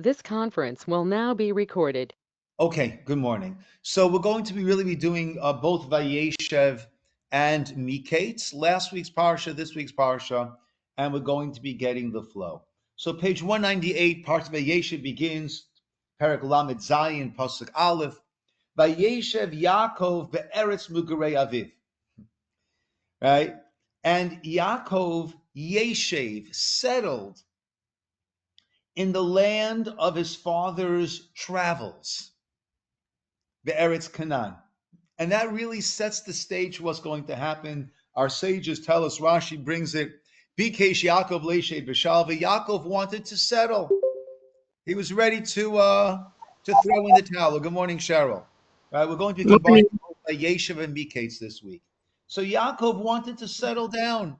This conference will now be recorded. Okay, good morning. So we're going to be doing both Vayeshev and Miketz, last week's Parsha, this week's Parsha, and we're going to be getting the flow. So page 198, part of Vayeshev begins, Perek Lamed Zayin, Pasuk Aleph, Vayeshev Yaakov be'eretz Mugarei Aviv, right? And Yaakov Yeshev settled in the land of his father's travels, be'eretz Canaan. And that really sets the stage for what's going to happen. Our sages tell us, Rashi brings it, Bikesh Yaakov Leshe B'Shalva. Yaakov wanted to settle. He was ready to throw in the towel. Good morning, Cheryl. Right, we're going to be combining Yeshiv and Miketz this week. So Yaakov wanted to settle down,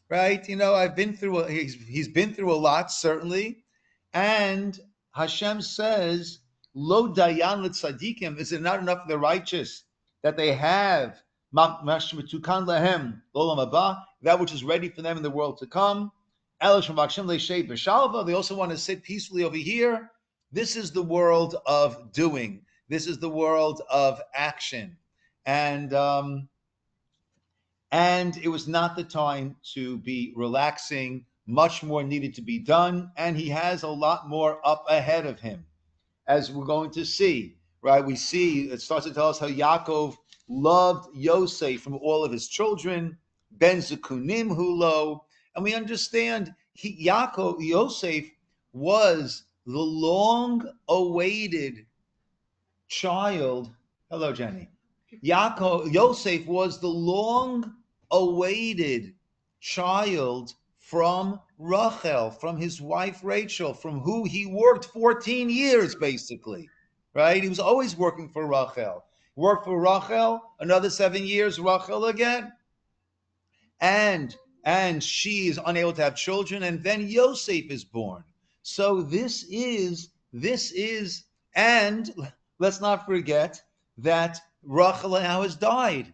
right? You know, he's been through a lot, certainly. And Hashem says, Lo dayan l'tzadikim, is it not enough for the righteous that they have mashmitukan lahem l'olam haba, that which is ready for them in the world to come? Elash mavakshim le'shei b'shalva, they also want to sit peacefully over here. This is the world of doing. This is the world of action. And it was not the time to be relaxing. Much more needed to be done, and he has a lot more up ahead of him, as we're going to see. Right? We see it starts to tell us how Yaakov loved Yosef from all of his children, Ben Zekunim Hulo, and we understand Yosef was the long-awaited child. Hello, Jenny. Yosef was the long-awaited child from Rachel, from his wife Rachel, from who he worked 14 years, basically, right? He was always working for Rachel. Worked for Rachel, another 7 years, Rachel again. And she is unable to have children, and then Yosef is born. So this is, and let's not forget that Rachel now has died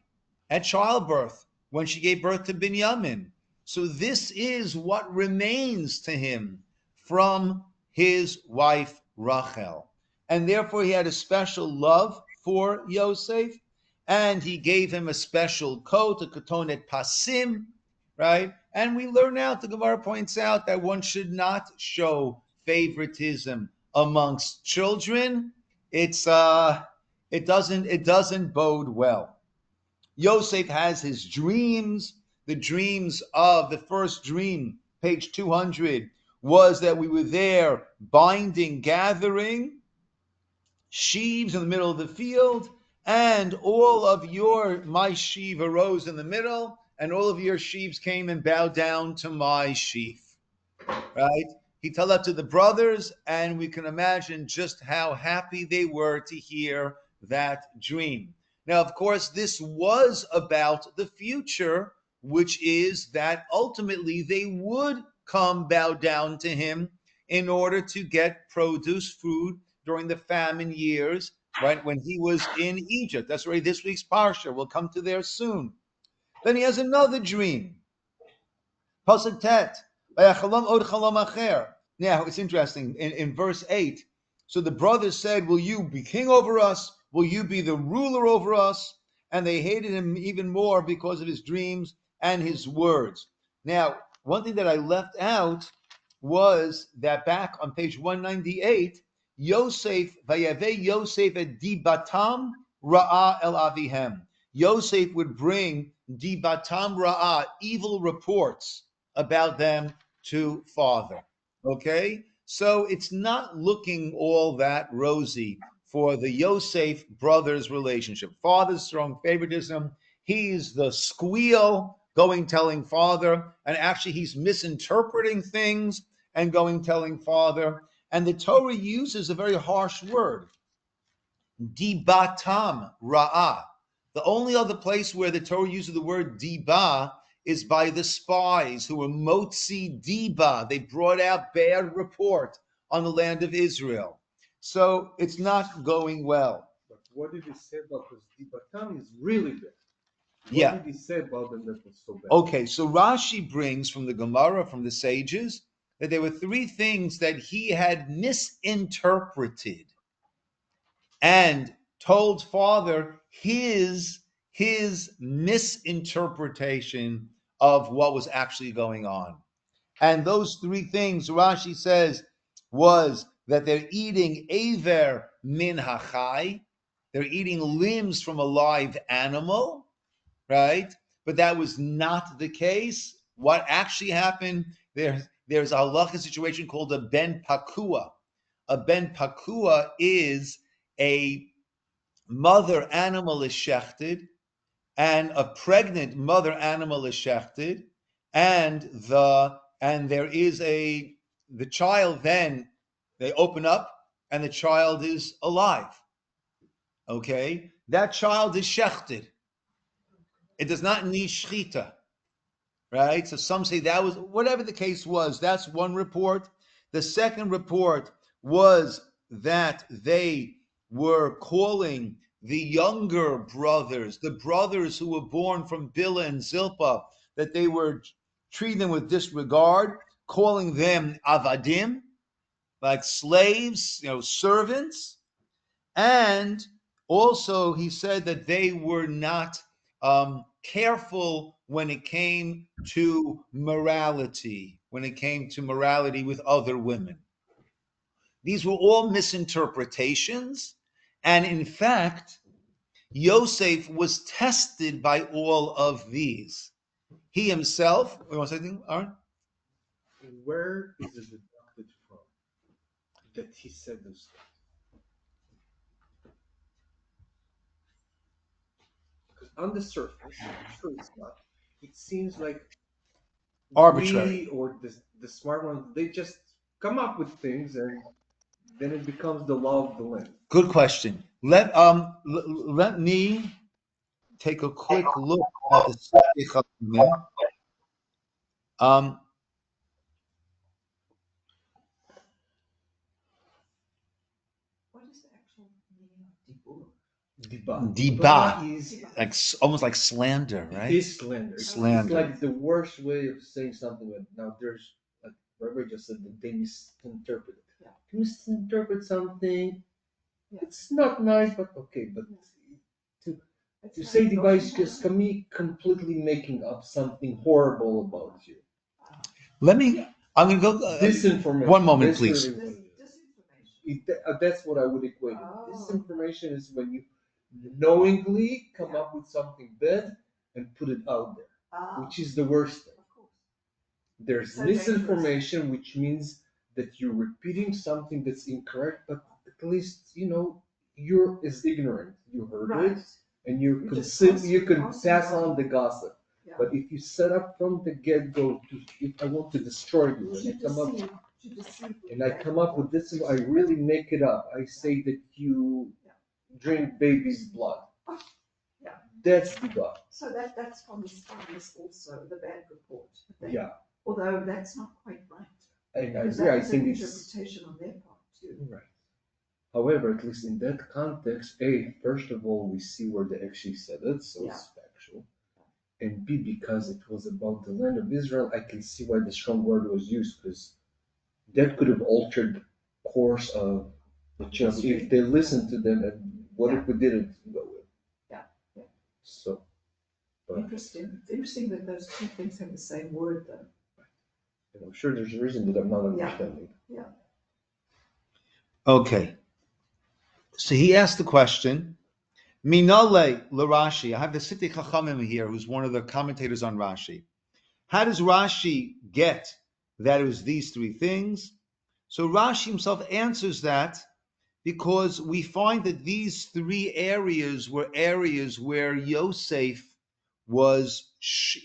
at childbirth when she gave birth to Binyamin. So this is what remains to him from his wife Rachel. And therefore he had a special love for Yosef, and he gave him a special coat, a ketonet pasim, right? And we learn now, the Gemara points out, that one should not show favoritism amongst children. It doesn't bode well. Yosef has his dreams. The dreams of the first dream, page 200, was that we were there binding, gathering sheaves in the middle of the field, and all of my sheaf arose in the middle, and all of your sheaves came and bowed down to my sheaf. Right? He told that to the brothers, and we can imagine just how happy they were to hear that dream. Now, of course, this was about the future, which is that ultimately they would come bow down to him in order to get produce, food during the famine years, right, when he was in Egypt. That's already this week's Parsha. We'll come to there soon. Then he has another dream. Pasuk Tet. Now, it's interesting. In verse 8, so the brothers said, will you be king over us? Will you be the ruler over us? And they hated him even more because of his dreams and his words. Now, one thing that I left out was that back on page 198, Yosef, Vayave Yosef et dibatam ra'a el avihem. Yosef would bring dibatam ra'a, evil reports about them to father. Okay? So it's not looking all that rosy for the Yosef brothers relationship. Father's strong favoritism. He's the squeal going telling father, and actually he's misinterpreting things and going telling father. And the Torah uses a very harsh word, dibatam ra'ah. The only other place where the Torah uses the word diba is by the spies who were motzi diba. They brought out bad report on the land of Israel. So it's not going well. But what did he say about this? Dibatam is really bad. What did he say about them that was so bad? Okay, so Rashi brings from the Gemara, from the sages, that there were three things that he had misinterpreted and told father his misinterpretation of what was actually going on. And those three things, Rashi says, was that they're eating aver min hachai, they're eating limbs from a live animal, right? But that was not the case. What actually happened, there's a halacha situation called a ben pakua. A ben pakua is a mother animal is shechted, and a pregnant mother animal is shechted, and there is the child, then they open up and the child is alive. Okay, that child is shechted. It does not need shchita, right? So some say that was, whatever the case was, that's one report. The second report was that they were calling the younger brothers, the brothers who were born from Bilhah and Zilpah, that they were treating them with disregard, calling them avadim, like slaves, servants. And also he said that they were not careful when it came to morality, with other women. These were all misinterpretations. And in fact, Yosef was tested by all of these. He himself, you want to say anything, Aaron? Where is it deducted from that he said those things? Because on the surface, I'm sure it's not. It seems like Arbitrary. we or the smart ones, they just come up with things and then it becomes the law of the land. Good question. Let me take a quick look at the Sifrei Chachamim. What is the actual meaning of Dibah. Dibah, Is like almost like slander, right? is slander. Slander. It's like the worst way of saying something. Now there's, like Rabbi just said, that they misinterpret it. Yeah. To misinterpret something, Yeah. it's not nice, but okay. But to say Dibah is just me completely making up something horrible about you. I'm going to go. Disinformation. One moment, That's please. really what it is. disinformation. That's what I would equate it. Oh. Disinformation is when you knowingly come up with something bad and put it out there, which is the worst thing. Of course. There's So misinformation, which means that you're repeating something that's incorrect, but at least you're as ignorant. You heard Right. it, and you can pass on the gossip. Yeah. But if you set up from the get-go, if I want to destroy you, and I come up with this, I really make it up. I say that you drink baby's blood. Yeah. That's the God. So that's from the spies also, the bad report. Yeah. Although that's not quite right. And I Because agree. I that's think an it's interpretation on their part too. right. However, at least in that context, first of all, we see where they actually said it, so it's factual. And B, because it was about the land of Israel, I can see why the strong word was used, because that could have altered the course of the children if they listened to them, and what if we didn't go with? Yeah. So. Interesting. It's interesting that those two things have the same word though. And I'm sure there's a reason that I'm not understanding. Yeah. Okay. So he asked the question, Minale Rashi. I have the Sifrei Chachamim here, who's one of the commentators on Rashi. How does Rashi get that it was these three things? So Rashi himself answers that because we find that these three areas were areas where Yosef was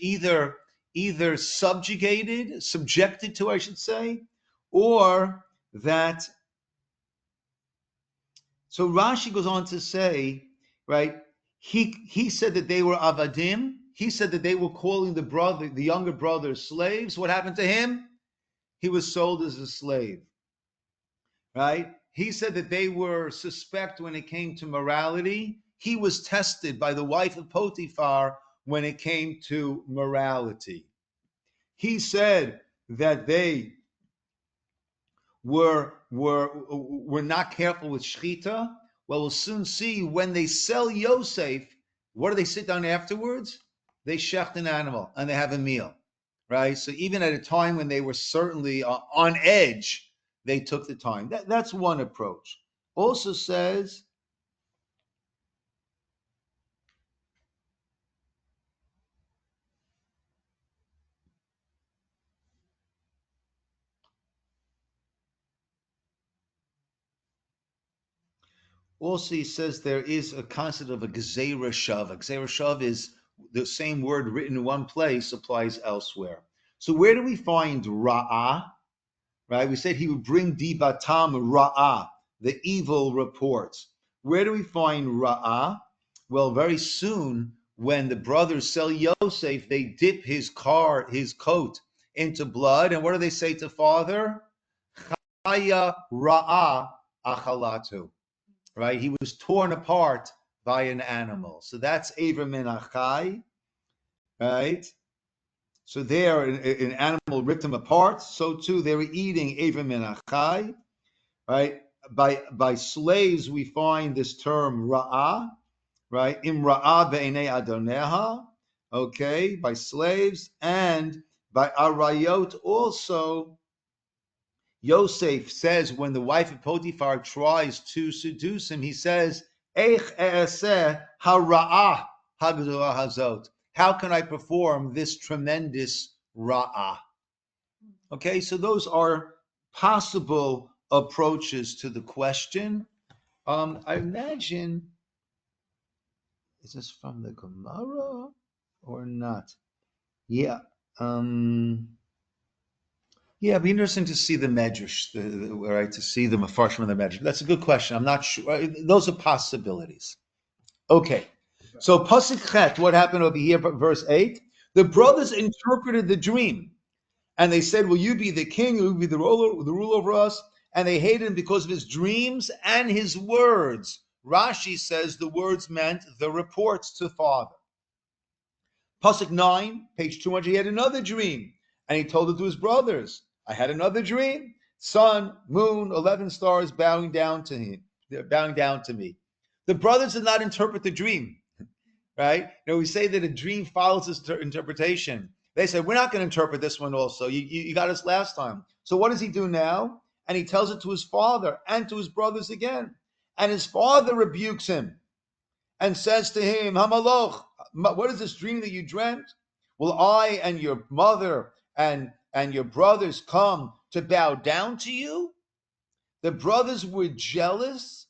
either subjected to, I should say, or that. So Rashi goes on to say, right? He said that they were avadim. He said that they were calling the younger brother slaves. What happened to him? He was sold as a slave, right? He said that they were suspect when it came to morality. He was tested by the wife of Potiphar when it came to morality. He said that they were not careful with shchita, well, we'll soon see when they sell Yosef, what do they sit down afterwards? They shecht an animal and they have a meal, right? So even at a time when they were certainly on edge, they took the time. That's one approach. Also says, he says there is a concept of a gzeira shav. A gzeira shav is the same word written in one place applies elsewhere. So where do we find ra'ah? Right? We said he would bring dibatam ra'ah, the evil reports. Where do we find ra'ah? Well, very soon when the brothers sell Yosef, they dip his coat into blood. And what do they say to father? Chaya ra'ah achalatu. Right? He was torn apart by an animal. So that's Aver min achai, right? So there, an animal ripped him apart. So too, they were eating Aver min achai, right? By slaves, we find this term ra'ah, right? Im ra'ah be'enei adoneha, okay? By slaves, and by arayot also. Yosef says when the wife of Potiphar tries to seduce him, he says, Eich e'aseh hara'ah hagdolah hazot. How can I perform this tremendous ra'ah? Okay, so those are possible approaches to the question. I imagine, is this from the Gemara or not? Yeah. Yeah, it'd be interesting to see the Medrash, right? To see the Mefarshim and the Medrash. That's a good question. I'm not sure. Those are possibilities. Okay. So Pasuk Chet, what happened over here, verse 8? The brothers interpreted the dream. And they said, will you be the king? Will you be the ruler over us? And they hated him because of his dreams and his words. Rashi says the words meant the reports to father. Pasuk 9, page 200, he had another dream. And he told it to his brothers. I had another dream. Sun, moon, 11 stars bowing down to him. They're bowing down to me. The brothers did not interpret the dream, right? We say that a dream follows this interpretation. They said, we're not going to interpret this one also. You got us last time. So what does he do now? And he tells it to his father and to his brothers again. And his father rebukes him and says to him, Hamaloch, what is this dream that you dreamt? Will I and your mother and your brothers come to bow down to you? The brothers were jealous.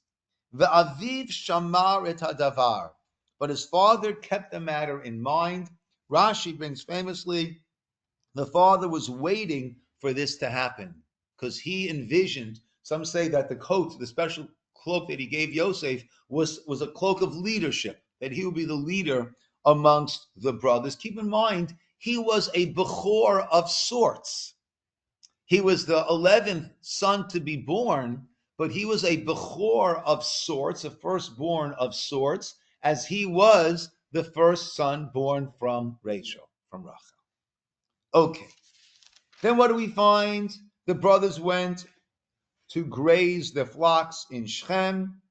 Ve'aviv shamar et hadavar. But his father kept the matter in mind. Rashi brings famously, the father was waiting for this to happen because he envisioned, some say that the coat, the special cloak that he gave Yosef was a cloak of leadership, that he would be the leader amongst the brothers. Keep in mind, he was a Bechor of sorts. He was the 11th son to be born, but he was a Bechor of sorts, a firstborn of sorts, as he was the first son born from Rachel, from Rachel. Okay. Then what do we find? The brothers went to graze their flocks in Shechem,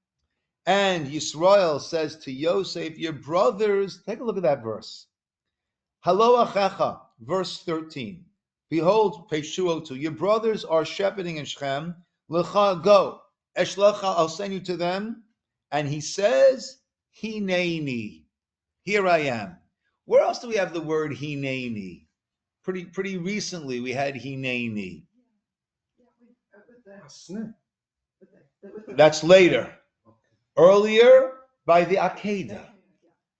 and Yisroel says to Yosef, your brothers, take a look at that verse. Halo achecha, verse 13. Behold, page 202, your brothers are shepherding in Shechem. Lecha, go. Eshlecha, I'll send you to them. And he says, Hineni. Here I am. Where else do we have the word Hineni? Pretty recently we had Hineni. That's later. Earlier, by the Akedah.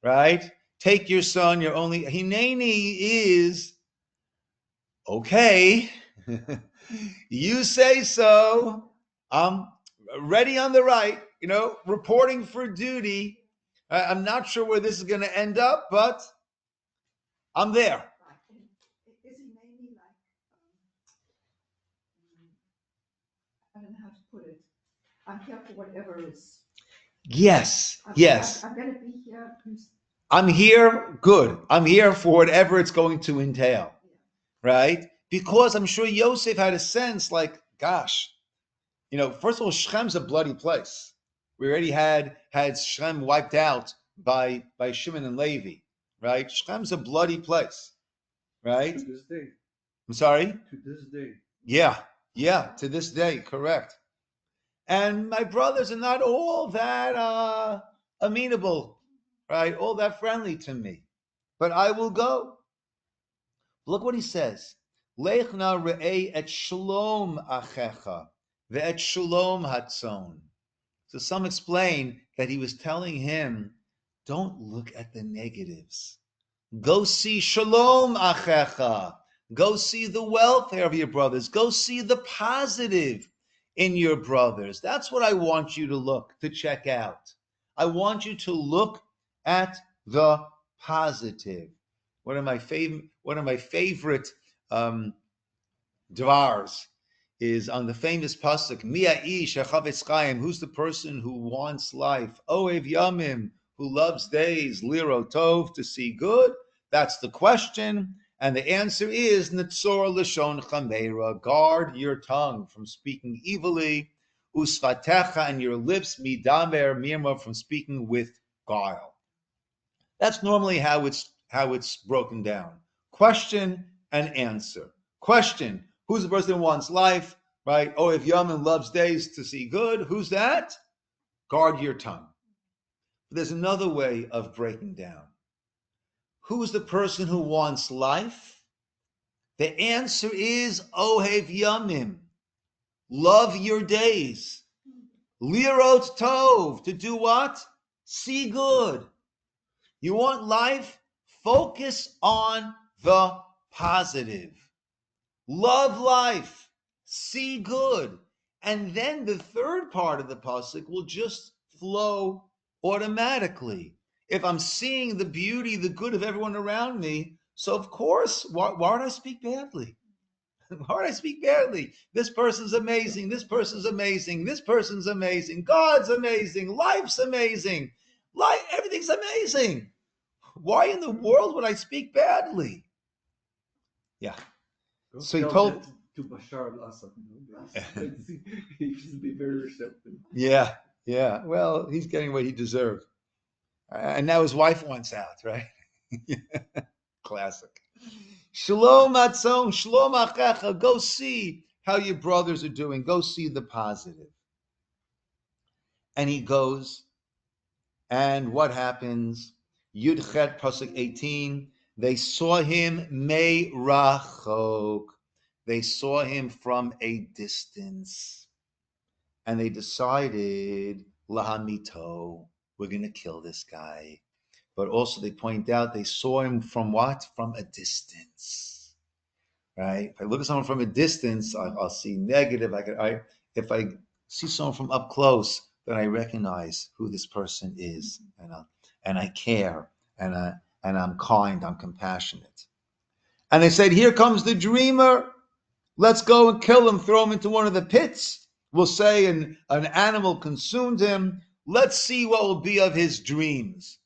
Right? Take your son, your only. Hineni is, okay, you say so. I'm ready on the right, reporting for duty. I'm not sure where this is going to end up, but I'm there. Is Hineni like, I don't know how to put it. I'm here for whatever is. Yes. I'm going to be here. I'm here, good. I'm here for whatever it's going to entail, right? Because I'm sure Yosef had a sense like, gosh, First of all, Shechem's a bloody place. We already had Shechem wiped out by Shimon and Levi, right? Shechem's a bloody place, right? To this day. I'm sorry? To this day. Yeah, to this day, correct. And my brothers are not all that amenable, right? All that friendly to me. But I will go. Look what he says. Lech na re'ei et shalom achecha ve'et shalom hatzon. So some explain that he was telling him, don't look at the negatives. Go see shalom achecha. Go see the welfare of your brothers. Go see the positive in your brothers. That's what I want you to check out. I want you to look at the positive. One of my favorite dvars is on the famous pasuk, Mi ha'ish hachavetz chaim, who's the person who wants life? Ohev yamim, who loves days, liro tov, to see good. That's the question. And the answer is, Netzor lashon chameira, guard your tongue from speaking evilly, usfatecha, and your lips, midamer mirma, from speaking with guile. That's normally how it's broken down. Question and answer. Question, who's the person who wants life, right? Oh, if Yamin loves days to see good, who's that? Guard your tongue. But there's another way of breaking down. Who's the person who wants life? The answer is Ohev Yamim. Love your days. Lirot Tov. To do what? See good. You want life? Focus on the positive. Love life. See good. And then the third part of the pasuk will just flow automatically. If I'm seeing the beauty, the good of everyone around me, so of course, why would I speak badly? Why would I speak badly? This person's amazing. This person's amazing. This person's amazing. God's amazing. Life's amazing. Everything's amazing. Why in the world would I speak badly? Yeah. So he told to Bashar al-Assad. He should be very receptive. Yeah. Well, he's getting what he deserved. And now his wife wants out, right? Classic. Shalom atzon, shalom achecha. Go see how your brothers are doing. Go see the positive. And he goes, and what happens? Yudchet pasuk 18. They saw him me'rachok. They saw him from a distance, and they decided lahamito. We're going to kill this guy. But also they point out they saw him from what? From a distance, right? If I look at someone from a distance, I'll see negative. If I see someone from up close, then I recognize who this person is, and I care, and I'm kind, I'm compassionate. And they said, here comes the dreamer. Let's go and kill him, throw him into one of the pits. We'll say an animal consumed him. Let's see what will be of his dreams.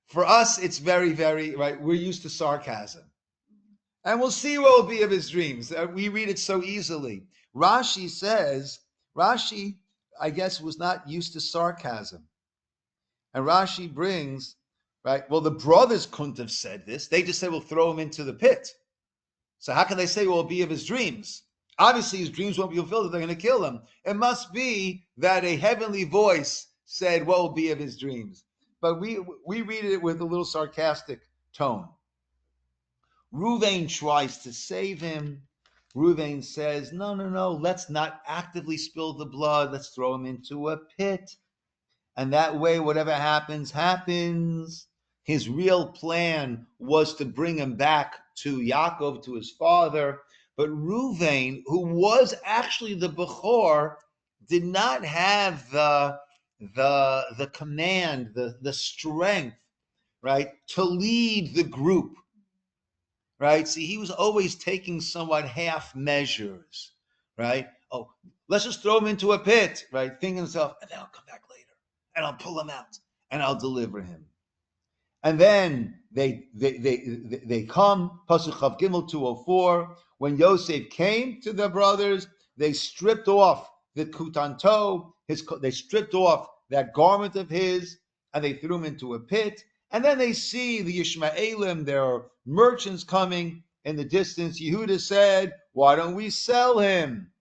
For us, it's very, very, right, we're used to sarcasm. And we'll see what will be of his dreams. We read it so easily. Rashi, I guess, was not used to sarcasm. And Rashi brings, right, well, the brothers couldn't have said this. They just said, we'll throw him into the pit. So how can they say what will be of his dreams? Obviously, his dreams won't be fulfilled if they're going to kill him. It must be that a heavenly voice said what will be of his dreams. But we read it with a little sarcastic tone. Ruvain tries to save him. Ruvain says, no, let's not actively spill the blood. Let's throw him into a pit. And that way, whatever happens, happens. His real plan was to bring him back to Yaakov, to his father. But Ruvain, who was actually the Bechor, did not have the command, the strength, right, to lead the group, right? See, he was always taking somewhat half measures, right? Oh, let's just throw him into a pit, right? Thinking himself, and then I'll come back later, and I'll pull him out, and I'll deliver him. And then they come, Pasuk Chav Gimel 204, when Yosef came to the brothers, they stripped off the kutanto, they stripped off that garment of his, and they threw him into a pit. And then they see the Yishmaelim, there are merchants coming in the distance. Yehuda said, why don't we sell him?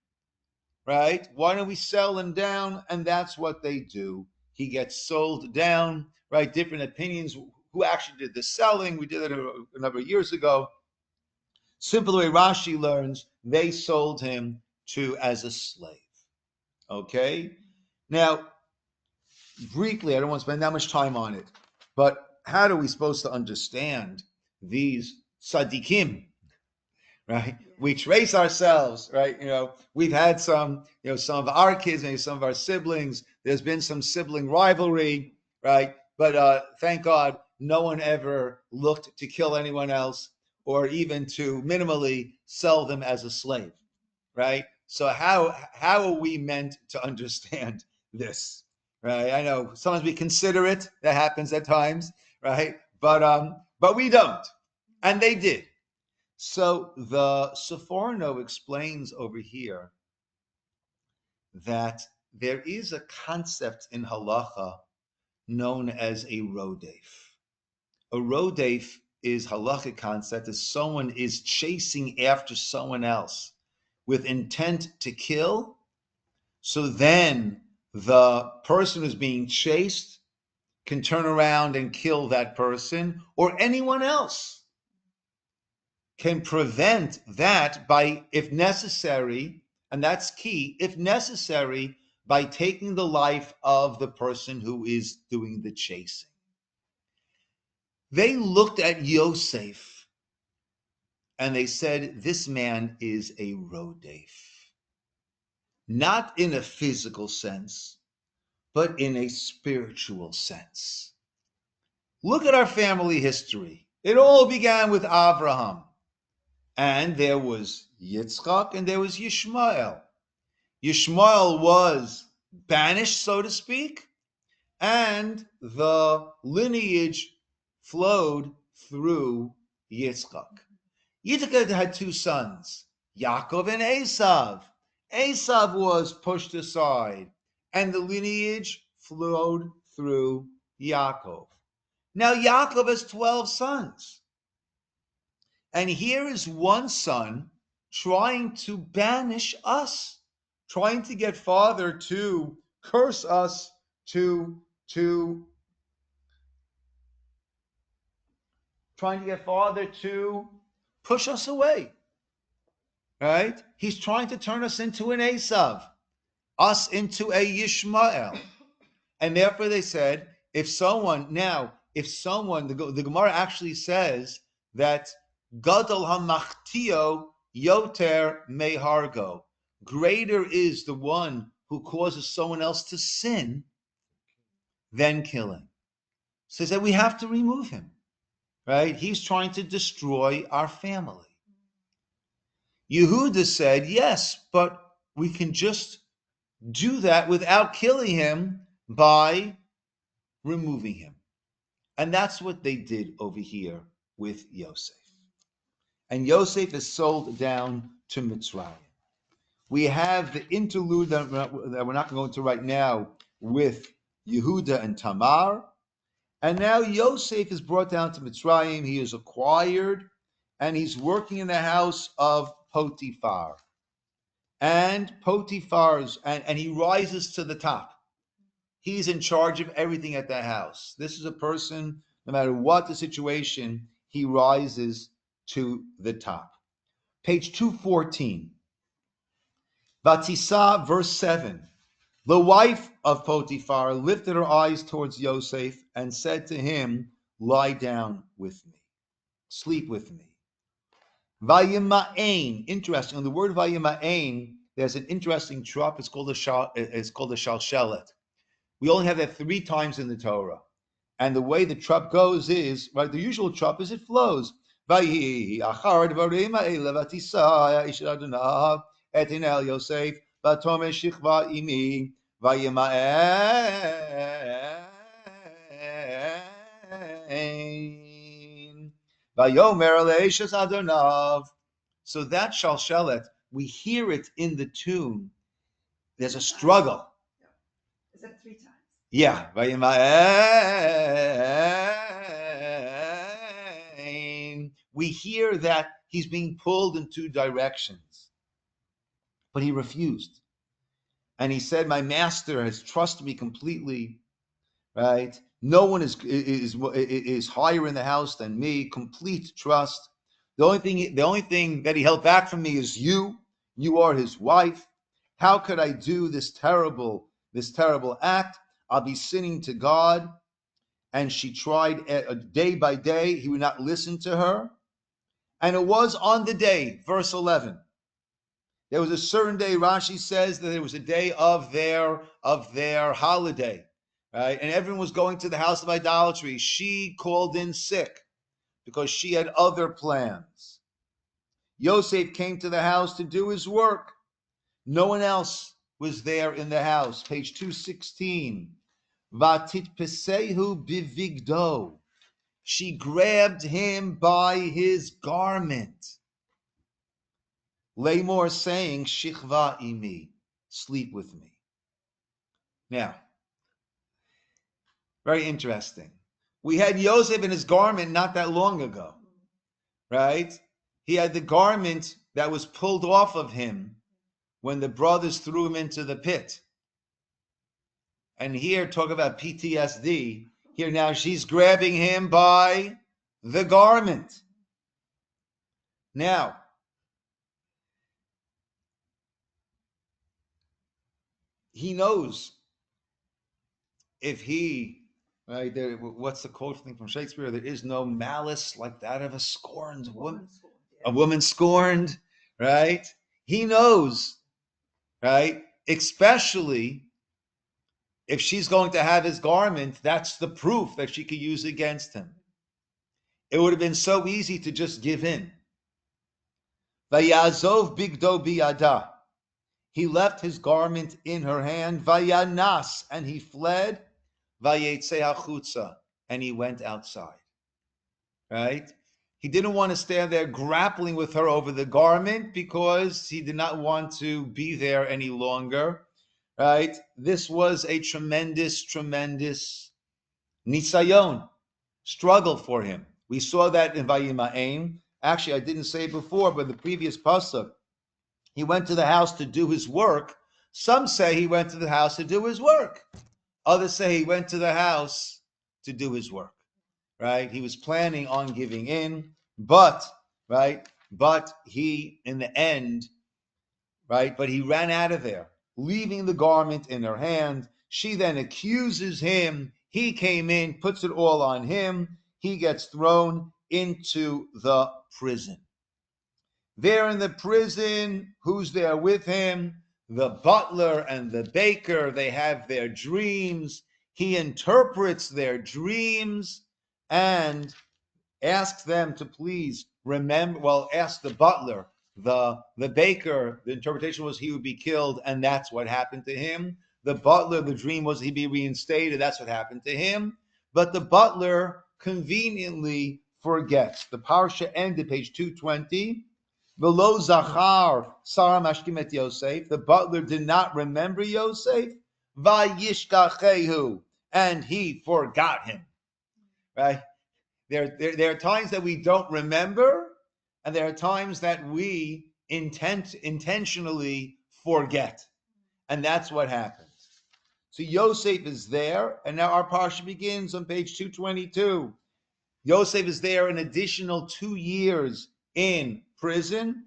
Right? Why don't we sell him down? And that's what they do. He gets sold down, right? Different opinions who actually did the selling. We did it a number of years ago. Simple way Rashi learns, they sold him as a slave. Okay? Now, briefly, I don't want to spend that much time on it, but how are we supposed to understand these tzaddikim? Right? We trace ourselves, right? We've had some of our kids, maybe some of our siblings. There's been some sibling rivalry, right? But thank God, no one ever looked to kill anyone else or even to minimally sell them as a slave, right? So how are we meant to understand this, right? I know sometimes we consider it. That happens at times, right? But we don't, and they did. So the Seforno explains over here that there is a concept in halacha known as a rodef. A rodef is halachic concept that someone is chasing after someone else with intent to kill. So then the person who's being chased can turn around and kill that person, or anyone else can prevent that by, if necessary, and that's key, if necessary, by taking the life of the person who is doing the chasing. They looked at Yosef and they said, this man is a rodef. Not in a physical sense, but in a spiritual sense. Look at our family history. It all began with Abraham. And there was Yitzchak and there was Yishmael. Yishmael was banished, so to speak, and the lineage flowed through Yitzchak. Yitzchak had two sons, Yaakov and Esav. Esav was pushed aside, and the lineage flowed through Yaakov. Now Yaakov has 12 sons. And here is one son trying to banish us, trying to get Father to curse us, trying to get Father to push us away. Right? He's trying to turn us into an Esav, us into a Yishmael. And therefore they said, the Gemara actually says that Gadol hamachtio yoter mehargo. Greater is the one who causes someone else to sin than killing. So he said we have to remove him, right? He's trying to destroy our family. Yehuda said, yes, but we can just do that without killing him by removing him. And that's what they did over here with Yosef. And Yosef is sold down to Mitzrayim. We have the interlude that we're not going to go into right now with Yehuda and Tamar. And now Yosef is brought down to Mitzrayim. He is acquired, and he's working in the house of Potiphar. And and he rises to the top. He's in charge of everything at the house. This is a person, no matter what the situation, he rises to the top. Page 214. Vatisa, verse 7. The wife of Potiphar lifted her eyes towards Yosef and said to him, lie down with me. Sleep with me. Vayima'ain. Interesting. On the word Vayima'ain, there's an interesting trop. It's called a shalshelet. We only have that 3 times in the Torah. And the way the trop goes is, right, the usual trop is it flows. Vayi achar dvarim ha'ele vatisa ish Adonai et hinel Yosef v'tomeh shichva imi vayima'en vayomer le'ishes Adonai. So that shalshelet we hear it in the tune. There's a struggle. Is that 3 times? Yeah. We hear that he's being pulled in 2 directions. But he refused. And he said, my master has trusted me completely, right? No one is higher in the house than me, complete trust. The only thing that he held back from me is you. You are his wife. How could I do this terrible act? I'll be sinning to God. And she tried day by day. He would not listen to her. And it was on the day, verse 11. There was a certain day, Rashi says that it was a day of their holiday, right? And everyone was going to the house of idolatry. She called in sick because she had other plans. Yosef came to the house to do his work. No one else was there in the house. Page 216. Vatitpesehu bivigdo. She grabbed him by his garment. Lamor saying, Shichva imi, sleep with me. Now, very interesting. We had Yosef in his garment not that long ago, right? He had the garment that was pulled off of him when the brothers threw him into the pit. And here, talk about PTSD. Here now, she's grabbing him by the garment. Now, he knows if he, right, there, what's the quote thing from Shakespeare? There is no malice like that of a scorned woman. A woman scorned, right? He knows, right? Especially if she's going to have his garment, that's the proof that she could use against him. It would have been so easy to just give in. Vayazov bigdo biyada. He left his garment in her hand. Vayanas, and he fled. Vayetze hachutza, and he went outside. Right? He didn't want to stand there grappling with her over the garment because he did not want to be there any longer. Right? This was a tremendous nisayon, struggle for him. We saw that in Vayima'ain. Actually, I didn't say it before, but the previous pasuk, he went to the house to do his work. Some say he went to the house to do his work. Others say he went to the house to do his work. Right? He was planning on giving in, but he, in the end, right? But he ran out of there, leaving the garment in her hand. She then accuses him. He came in, puts it all on him. He gets thrown into the prison. There in the prison, who's there with him? The butler and the baker. They have their dreams. He interprets their dreams and asks them to please remember. Well, ask the butler. The baker, the interpretation was he would be killed, and that's what happened to him. The butler, the dream was he'd be reinstated. That's what happened to him. But the butler conveniently forgets. The Parsha ended, page 220. V'lo zachar Sarah mashkimet Yosef. The butler did not remember Yosef. Vayishkachehu, and he forgot him. Right? There are times that we don't remember, and there are times that we intentionally forget. And that's what happens. So Yosef is there, and now our Parsha begins on page 222. Yosef is there an additional 2 years in prison.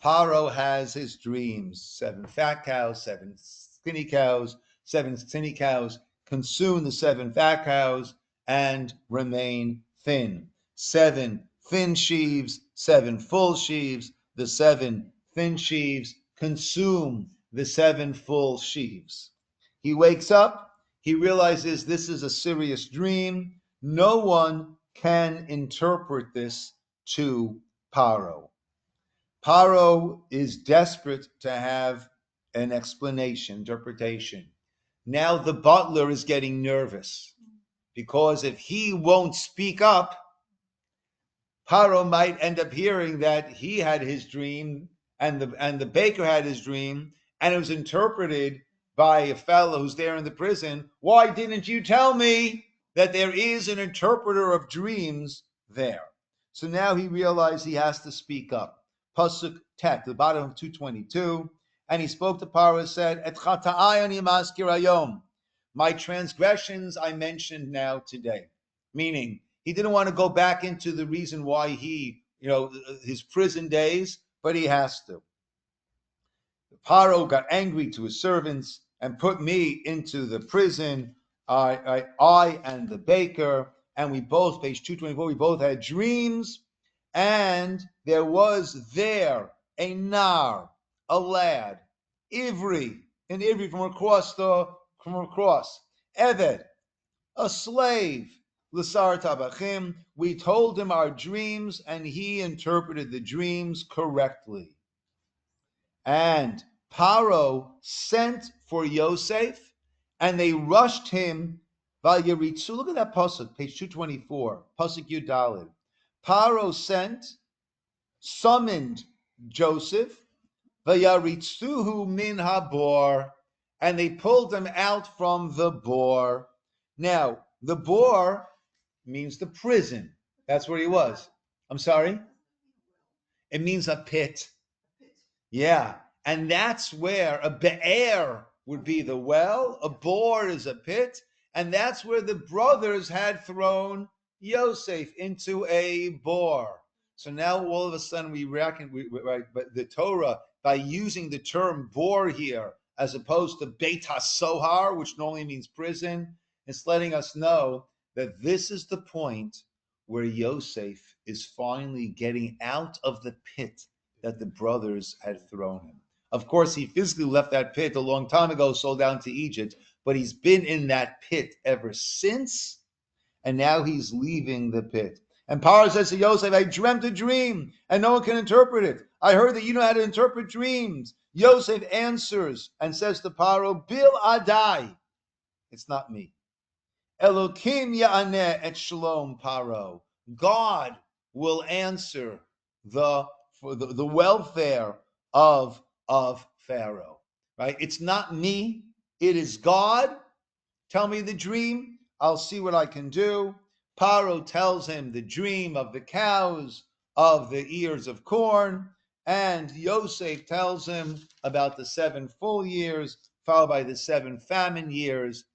Paro has his dreams. 7 fat cows, 7 skinny cows, 7 skinny cows consume the 7 fat cows and remain thin. 7 thin sheaves, 7 full sheaves. The 7 thin sheaves consume the 7 full sheaves. He wakes up. He realizes this is a serious dream. No one can interpret this to Paro. Paro is desperate to have an explanation, interpretation. Now the butler is getting nervous because if he won't speak up, Paro might end up hearing that he had his dream and the baker had his dream, and it was interpreted by a fellow who's there in the prison. Why didn't you tell me that there is an interpreter of dreams there? So now he realized he has to speak up. Pasuk Tet, the bottom of 222, and he spoke to Paro and said, Et chata'ai ani maskir hayom. My transgressions I mentioned now today. Meaning, he didn't want to go back into the reason why he, his prison days, but he has to. Paro got angry to his servants and put me into the prison, I and the baker, and we both, page 224, we both had dreams, and there was there a nar, a lad, Ivri, from across, Eved, a slave, L'sar Tabachim. We told him our dreams, and he interpreted the dreams correctly. And Paro sent for Yosef, and they rushed him. Vayeritzu. Look at that pasuk, page 224, pasuk Yudalid. Paro summoned Joseph. Vayaritzuhu min habor, and they pulled him out from the bore. Now, the bore means the prison. That's where he was. I'm sorry? It means a pit. Yeah, and that's where a be'er would be the well, a bore is a pit, and that's where the brothers had thrown Yosef into a bore. So now all of a sudden we reckon, but the Torah, by using the term bore here, as opposed to Beit HaSohar, which normally means prison, it's letting us know that this is the point where Yosef is finally getting out of the pit that the brothers had thrown him. Of course, he physically left that pit a long time ago, sold down to Egypt, but he's been in that pit ever since, and now he's leaving the pit. And Paro says to Yosef, I dreamt a dream, and no one can interpret it. I heard that you know how to interpret dreams. Yosef answers and says to Paro, Bil Adai. It's not me. Elokim ya'aneh et shalom Paro. God will answer the welfare of Pharaoh, right? It's not me, it is God. Tell me the dream, I'll see what I can do. Paro tells him the dream of the cows, of the ears of corn, and Yosef tells him about the 7 full years, followed by the 7 famine years.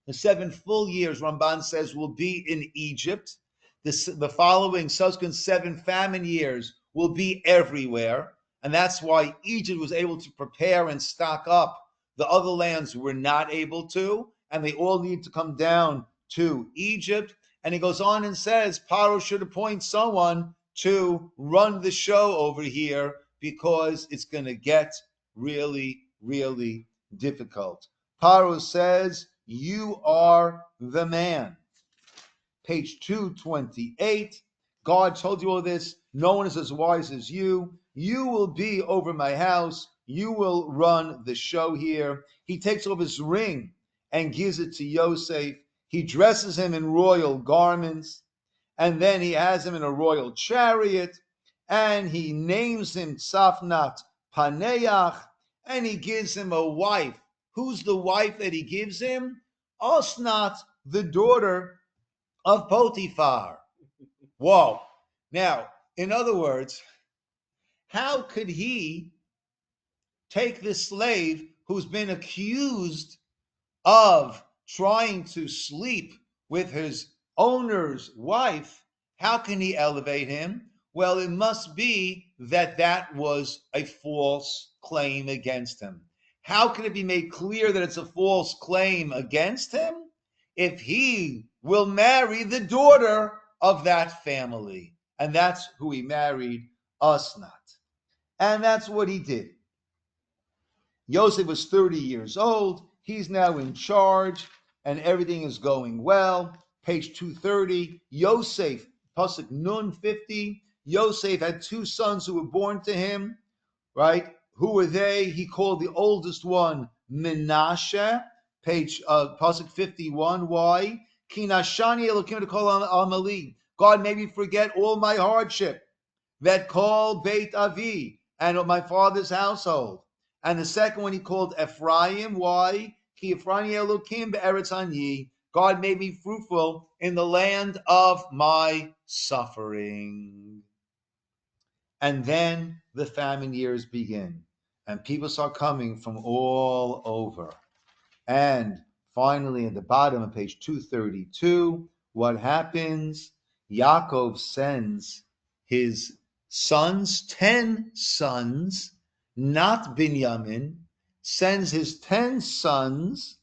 The 7 full years, Ramban says, will be in Egypt. The following subsequent 7 famine years will be everywhere. And that's why Egypt was able to prepare and stock up. The other lands were not able to, and they all need to come down to Egypt. And he goes on and says, Paro should appoint someone to run the show over here because it's going to get really, really difficult. Paro says, you are the man. Page 228. God told you all this. No one is as wise as you. You will be over my house. You will run the show here. He takes off his ring and gives it to Yosef. He dresses him in royal garments, and then he has him in a royal chariot, and he names him Tzafnat Paneach, and he gives him a wife. Who's the wife that he gives him? Osnat, the daughter of Potiphar. Whoa. Now, in other words, how could he take this slave who's been accused of trying to sleep with his owner's wife? How can he elevate him? Well, it must be that was a false claim against him. How can it be made clear that it's a false claim against him? If he will marry the daughter of that family. And that's who he married, Osnat. And that's what he did. Yosef was 30 years old. He's now in charge, and everything is going well. Page 230, Yosef, Pasuk Nun 50. Yosef had 2 sons who were born to him, right? Who were they? He called the oldest one Menashe. Page Pasuk 51. Why? Kinashani Elokim to call Amali. God made me forget all my hardship. That call Beit Avi. and of my father's household. And the second one he called Ephraim. Why? Ki Ephraim Elokim be'eretz anyi. God made me fruitful in the land of my suffering. And then the famine years begin, and people start coming from all over. And finally, at the bottom of page 232, what happens? Yaakov sends his sons, 10 sons, not Binyamin, sends his 10 sons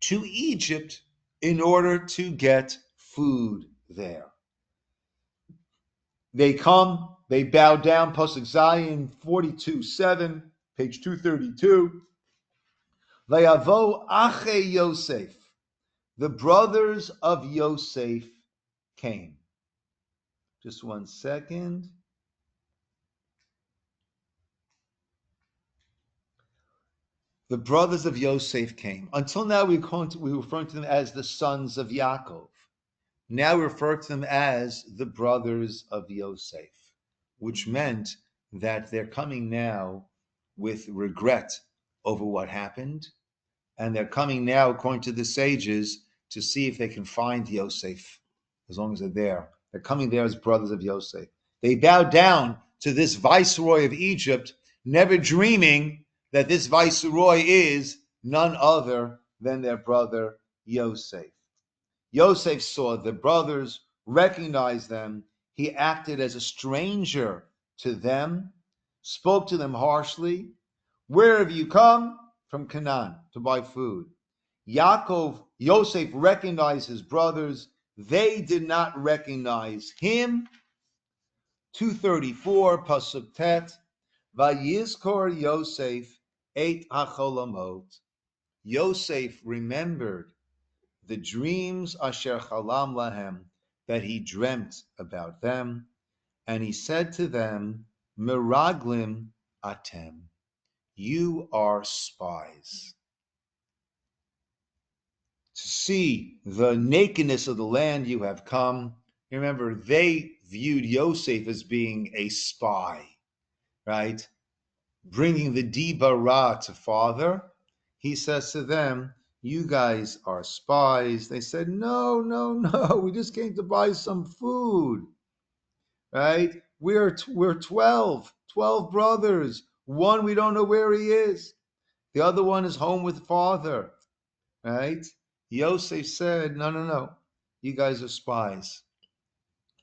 to Egypt in order to get food there. They come, they bow down, Pasuk Zayin 42:7, page 232. Vayavo Ache Yosef, the brothers of Yosef came. Just one second. The brothers of Yosef came. Until now, we were referring to them as the sons of Yaakov. Now we refer to them as the brothers of Yosef, which meant that they're coming now with regret over what happened, and they're coming now, according to the sages, to see if they can find Yosef, as long as they're there. They're coming there as brothers of Yosef. They bow down to this viceroy of Egypt, never dreaming that this viceroy is none other than their brother Yosef. Yosef saw the brothers, recognized them. He acted as a stranger to them, spoke to them harshly. Where have you come? From Canaan to buy food. Yosef recognized his brothers. They did not recognize him. 234, Pasuk Tet. Vayizkor Yosef eit hacholamot. Yosef remembered the dreams asher chalam lahem, that he dreamt about them, and he said to them, Miraglim atem, you are spies. To see the nakedness of the land you have come. Remember, they viewed Yosef as being a spy, right? Bringing the dibara to father. He says to them, you guys are spies. They said, no, we just came to buy some food, right? We're 12 brothers. One, we don't know where he is. The other one is home with father, right? Yosef said, no, you guys are spies.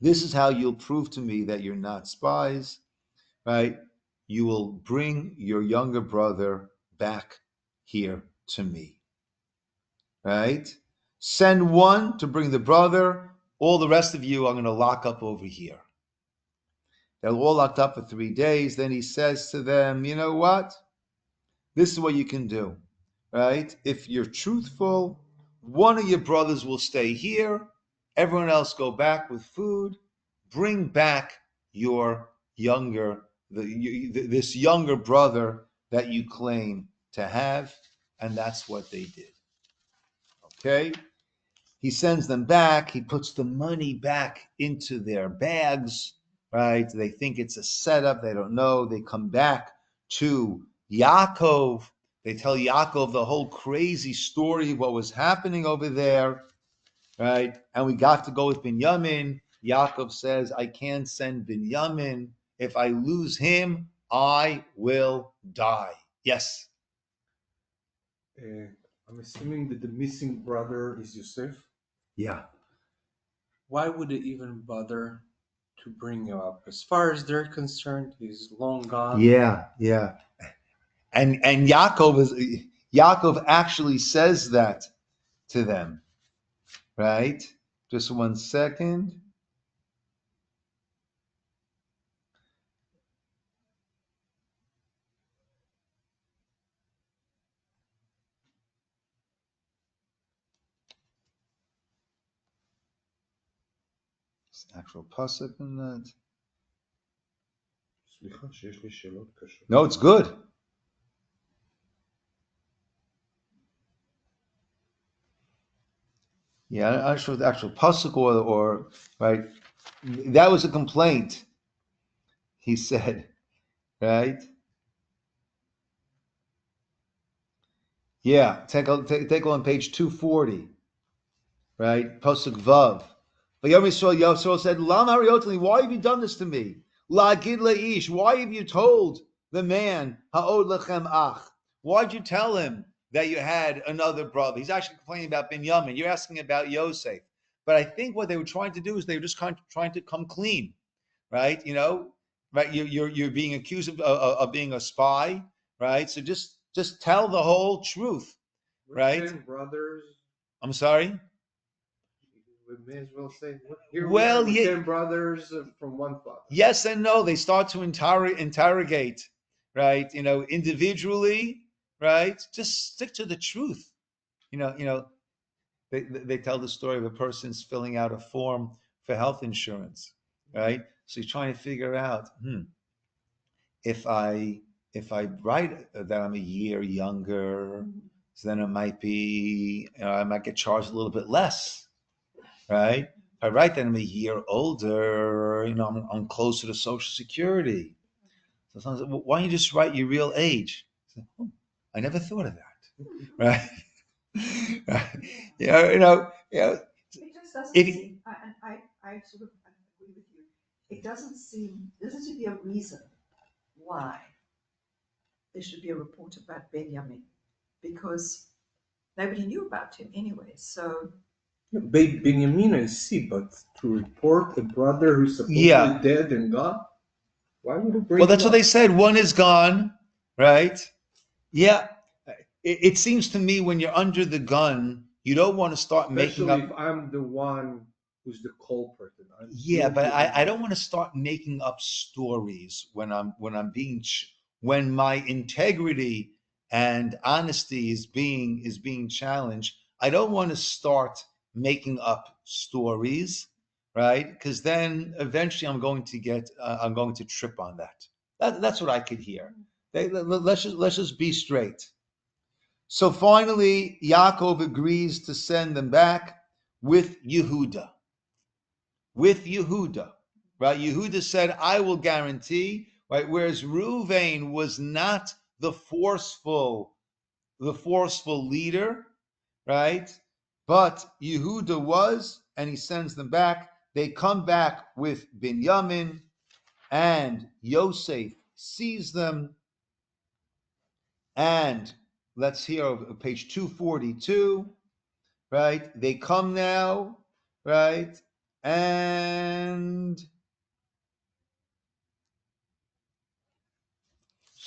This is how you'll prove to me that you're not spies, right? You will bring your younger brother back here to me, right? Send one to bring the brother. All the rest of you I'm going to lock up over here. They're all locked up for 3 days. Then he says to them, you know what? This is what you can do, right? If you're truthful, one of your brothers will stay here. Everyone else go back with food. Bring back your this younger brother that you claim to have. And that's what they did. Okay? He sends them back. He puts the money back into their bags, right? They think it's a setup. They don't know. They come back to Yaakov. They tell Yaakov the whole crazy story of what was happening over there, right? And we got to go with Binyamin. Yaakov says, I can't send Binyamin. If I lose him, I will die. Yes. I'm assuming that the missing brother is Yosef. Yeah. Why would they even bother to bring him up? As far as they're concerned, he's long gone. Yeah. And Yaakov actually says that to them, right? Just one second. Actual pasuk in that. No, it's good. Yeah, I'm not sure the actual pasuk or right. That was a complaint. He said, right? Yeah, take a look on page 240, right? Pasuk Vav. But Yisroel said, Lam Hariotani, why have you done this to me? La'agid le'ish, why have you told the man, Ha'od lechem ach? Why'd you tell him that you had another brother? He's actually complaining about Binyamin. You're asking about Yosef. But I think what they were trying to do is they were just trying to come clean, right? Right? You're being accused of being a spy, right? So just tell the whole truth, right? 10 brothers. I'm sorry. We may as well say, here Well, we are, yeah, 10 brothers from one father. yes and no. They start to interrogate, right? Individually, right? Just stick to the truth. They tell the story of a person's filling out a form for health insurance, right? So he's trying to figure out, if I write that I'm a year younger, so then it might be, I might get charged a little bit less, right? If I write that I'm a year older, I'm closer to Social Security. So someone said, well, why don't you just write your real age? I said, I never thought of that, right? It just doesn't seem, I sort of agree with you. It doesn't seem, there doesn't be a reason why there should be a report about Benjamin, because nobody knew about him anyway. So Benjamin, I see, but to report a brother who's supposedly Yeah. dead and gone, why would it bring Well, that's him what they up? said. One is gone, right? Yeah. It seems to me when you're under the gun, you don't want to start making Especially up. if I'm the one who's the culprit. And I'm Yeah, but guilty of I it. don't want to start making up stories when when my integrity and honesty is being challenged. I don't want to start making up stories, right? Because then eventually I'm going to trip on that. That's what I could hear. Let's just be straight. So finally, Yaakov agrees to send them back with Yehuda. With Yehuda, right? Yehuda said, I will guarantee, right? Whereas Reuven was not the forceful leader, right? But Yehuda was, and he sends them back. They come back with Binyamin, and Yosef sees them. And let's hear page 242, right? They come now, right? And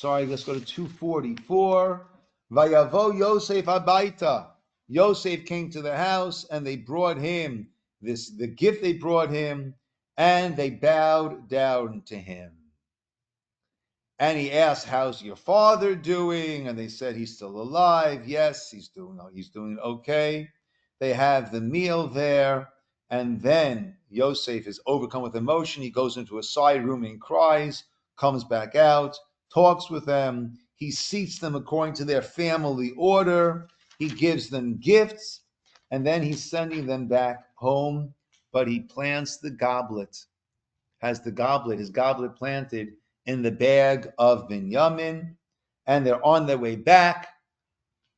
let's go to 244. Vayavo Yosef Abaita. Yosef came to the house and they brought him the gift they brought him, and they bowed down to him. And he asked, how's your father doing? And they said, he's still alive. Yes, he's doing okay. They have the meal there. And then Yosef is overcome with emotion. He goes into a side room and cries, comes back out, talks with them. He seats them according to their family order. He gives them gifts. And then he's sending them back home. But he plants the goblet, his goblet planted in the bag of Binyamin, and they're on their way back.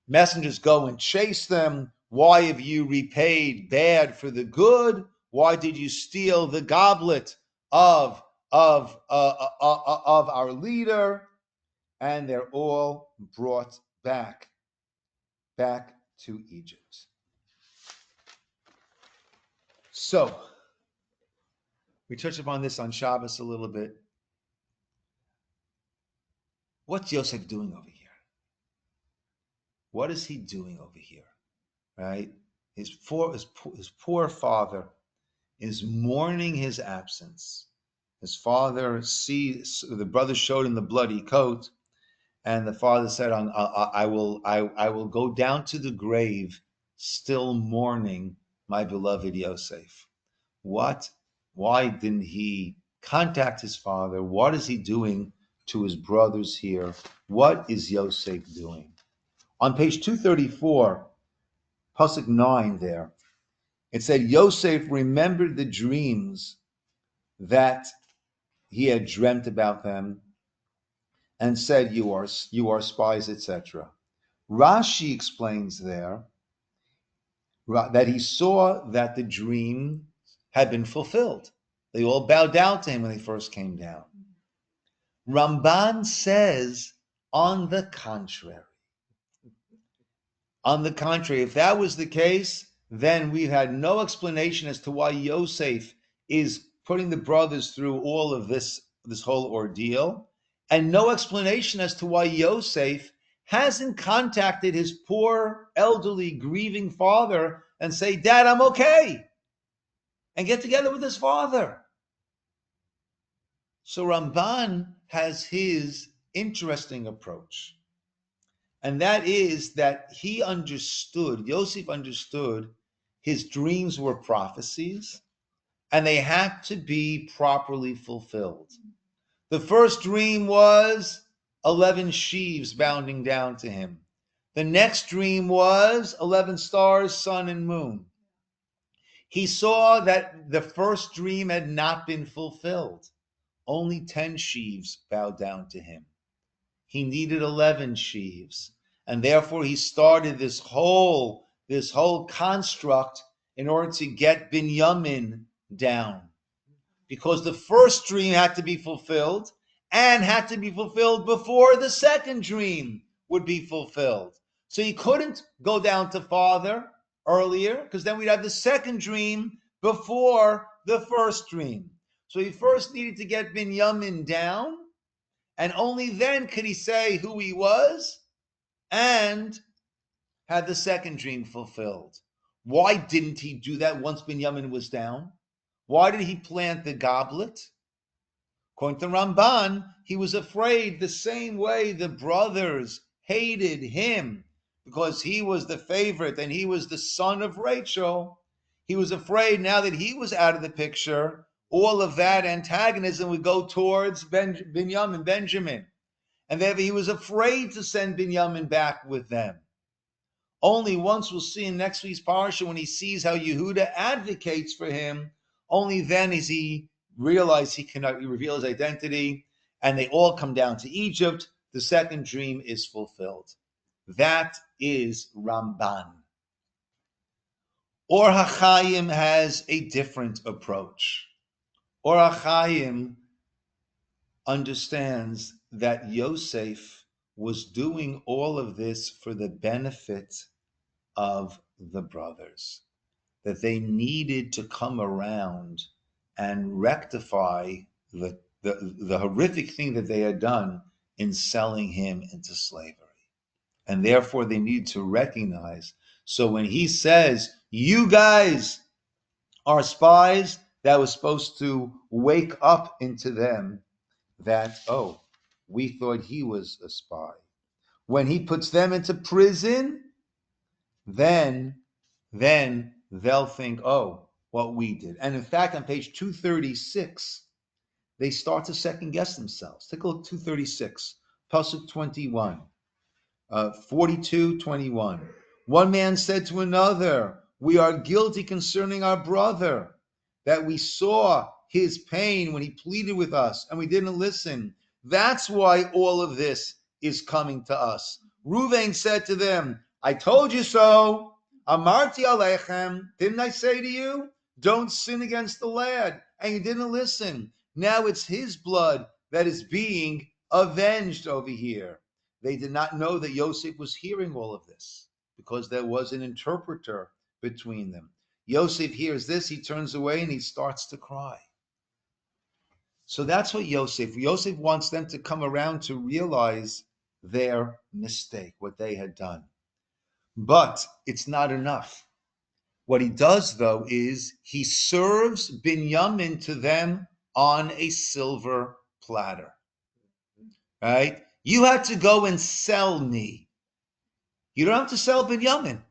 Messengers go and chase them. Why have you repaid bad for the good? Why did you steal the goblet of our leader? And they're all brought back to Egypt. So we touched upon this on Shabbos a little bit. What's Yosef doing over here? What is he doing over here? Right? His poor father is mourning his absence. His father sees the brother showed him the bloody coat, and the father said, "I will go down to the grave, still mourning my beloved Yosef." What? Why didn't he contact his father? What is he doing to his brothers here? What is Yosef doing? On page 234, Pasuk 9 there, it said, Yosef remembered the dreams that he had dreamt about them, and said, you are spies, etc. Rashi explains there that he saw that the dream had been fulfilled. They all bowed down to him when they first came down. Ramban says, on the contrary. On the contrary, if that was the case, then we had no explanation as to why Yosef is putting the brothers through all of this whole ordeal, and no explanation as to why Yosef hasn't contacted his poor, elderly, grieving father and say, Dad, I'm okay, and get together with his father. So Ramban has his interesting approach. And that is that Yosef understood his dreams were prophecies and they had to be properly fulfilled. The first dream was 11 sheaves bounding down to him. The next dream was 11 stars, sun, and moon. He saw that the first dream had not been fulfilled. Only 10 sheaves bowed down to him. He needed 11 sheaves. And therefore he started this whole construct in order to get Binyamin down. Because the first dream had to be fulfilled and had to be fulfilled before the second dream would be fulfilled. So he couldn't go down to father earlier, because then we'd have the second dream before the first dream. So he first needed to get Binyamin down, and only then could he say who he was and had the second dream fulfilled. Why didn't he do that once Binyamin was down? Why did he plant the goblet? According to Ramban, he was afraid the same way the brothers hated him because he was the favorite and he was the son of Rachel. He was afraid now that he was out of the picture, all of that antagonism would go towards Benjamin. And therefore he was afraid to send Binyamin back with them. Only once we'll see in next week's Parsha, when he sees how Yehuda advocates for him, only then is he realize he cannot reveal his identity, and they all come down to Egypt. The second dream is fulfilled. That is Ramban. Or HaChaim has a different approach. Or HaChaim understands that Yosef was doing all of this for the benefit of the brothers, that they needed to come around and rectify the horrific thing that they had done in selling him into slavery. And therefore they need to recognize. So when he says, you guys are spies, that was supposed to wake up into them that, oh, we thought he was a spy. When he puts them into prison, then they'll think, oh, what we did. And in fact, on page 236, they start to second guess themselves. Take a look, 236, Pasuk 21, 42:21. One man said to another, we are guilty concerning our brother, that we saw his pain when he pleaded with us and we didn't listen. That's why all of this is coming to us. Reuven said to them, I told you so. Amarti alechem, didn't I say to you, don't sin against the lad? And you didn't listen. Now it's his blood that is being avenged over here. They did not know that Yosef was hearing all of this because there was an interpreter between them. Yosef hears this, he turns away and he starts to cry. So that's what Yosef wants them to come around to realize their mistake, what they had done. But it's not enough. What he does, though, is he serves Binyamin to them on a silver platter. Right? You had to go and sell me. You don't have to sell Binyamin.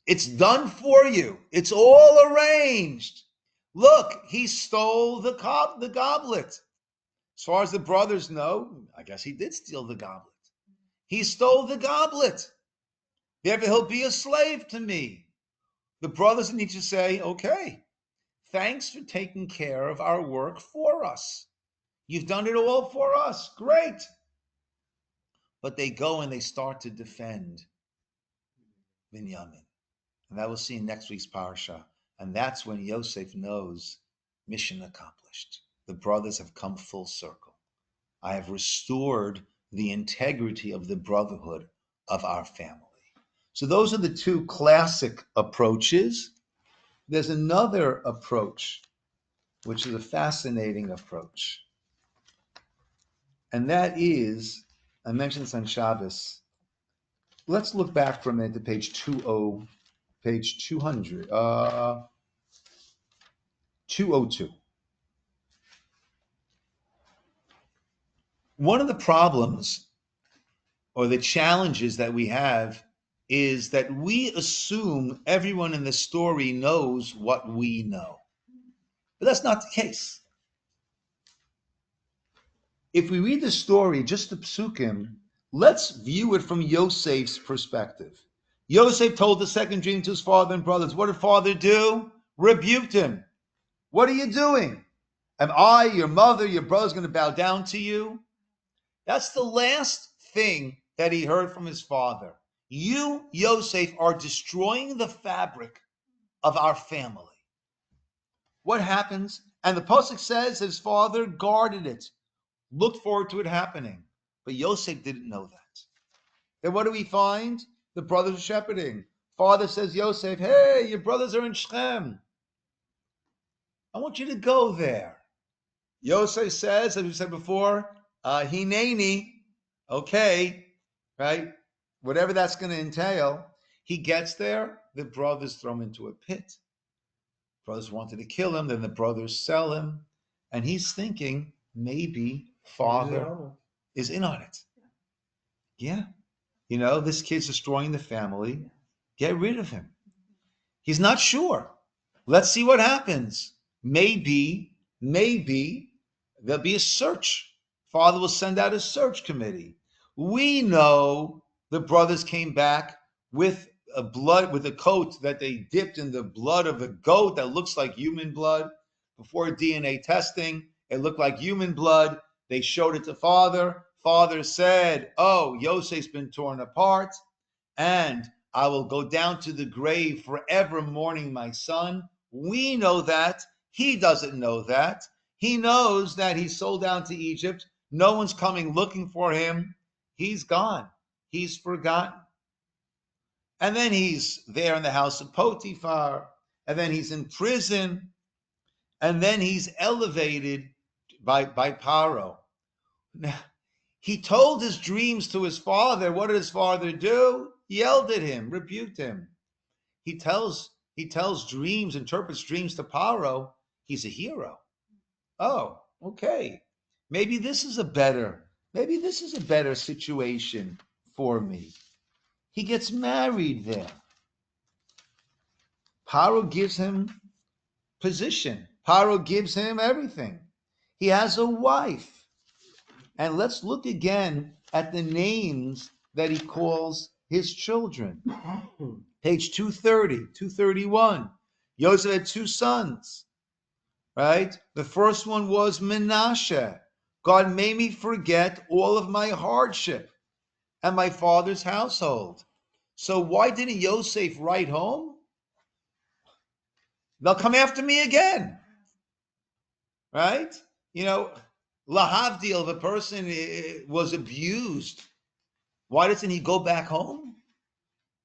It's done for you. It's all arranged. Look, he stole the goblet. As far as the brothers know, I guess he did steal the goblet. He stole the goblet. Therefore, he'll be a slave to me. The brothers need to say, okay, thanks for taking care of our work for us. You've done it all for us. Great. but they go and they start to defend Binyamin. And that we'll see in next week's Parsha. And that's when Yosef knows mission accomplished. The brothers have come full circle. I have restored the integrity of the brotherhood of our family. So those are the two classic approaches. There's another approach, which is a fascinating approach. And that is, I mentioned this on Shabbos. Let's look back for a minute to page 200, 202. One of the problems or the challenges that we have is that we assume everyone in the story knows what we know. But that's not the case. If we read the story, just the psukim, let's view it from Yosef's perspective. Yosef told the second dream to his father and brothers. What did father do? Rebuked him. What are you doing? Am I, your mother, your brother's going to bow down to you? That's the last thing that he heard from his father. You, Yosef, are destroying the fabric of our family. What happens? And the pasuk says his father guarded it, looked forward to it happening. But Yosef didn't know that. Then what do we find? The brothers are shepherding. Father says, Yosef, hey, your brothers are in Shechem. I want you to go there. Yosef says, as we said before, hineni, okay, right? Whatever that's going to entail. He gets there, the brothers throw him into a pit. Brothers wanted to kill him, then the brothers sell him. And he's thinking, maybe father is in on it. Yeah. You know, this kid's destroying the family. Get rid of him. He's not sure. Let's see what happens. Maybe there'll be a search. Father will send out a search committee. We know the brothers came back with a coat that they dipped in the blood of a goat that looks like human blood. Before DNA testing, it looked like human blood. They showed it to father. Father said, oh, Yosef's been torn apart, and I will go down to the grave forever mourning my son. We know that. He doesn't know that. He knows that he's sold down to Egypt. No one's coming looking for him. He's gone. He's forgotten. And then he's there in the house of Potiphar. And then he's in prison. And then he's elevated by Paro. Now, he told his dreams to his father. What did his father do? Yelled at him, rebuked him. He tells dreams, interprets dreams to Paro. He's a hero. Oh, okay. Maybe this is a better situation for me. He gets married there. Paro gives him position. Paro gives him everything. He has a wife. And let's look again at the names that he calls his children. Page 230, 231. Yosef had two sons, right? The first one was Menashe. God made me forget all of my hardship and my father's household. So why didn't Yosef write home? They'll come after me again, right? You know, lahavdil, if a person was abused, why doesn't he go back home?